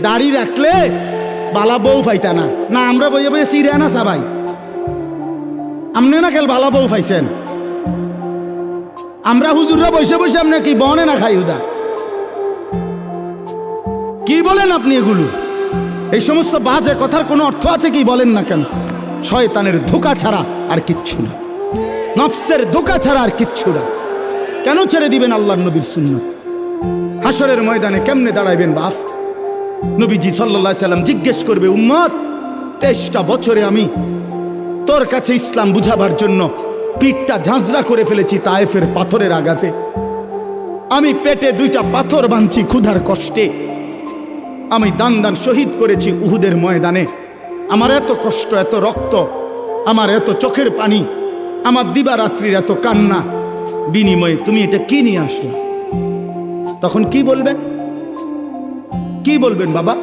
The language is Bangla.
দাড়ি রাখলে বালা বউ পাইতা না। না আমরা বইয়ে বইয়ে সিরে না সবাই, আপনি না খেল বালা বউ পাইছেন। আমরা হুজুররা বসে বসে আপনি কি বনে না খাই উদা? কি বলেন আপনি এগুলো? এই সমস্ত বাজে কথার কোনো অর্থ আছে কি বলেন না কেন? শয়তানের ধোঁকা ছাড়া আর কিচ্ছু না, নফসের ধোঁকা ছাড়া আর কিচ্ছু না। কেন ছেড়ে দিবেন আল্লাহর নবীর সুন্নত? হাসরের ময়দানে কেমনে দাঁড়াইবেন বাপ? নবীজি সাল্লাল্লাহু আলাইহি সাল্লাম জিজ্ঞেস করবে, উম্মত 23টা বছরে আমি তোর কাছে ইসলাম বুঝাবার জন্য পিঠটা ঝাঁঝরা করে ফেলেছি তায়েফের পাথরের আঘাতে, আমি পেটে 2টা পাথর বাঁধছি ক্ষুধার কষ্টে, আমি দান দান শহীদ করেছি উহুদের ময়দানে, আমার এত কষ্ট, এত রক্ত, আমার এত চোখের পানি, আমার দিবারাত্রির এত কান্না, বিনিময়ে তুমি এটা কি নিয়ে আসলে? তখন কি বলবেন? কি বলবেন বাবা?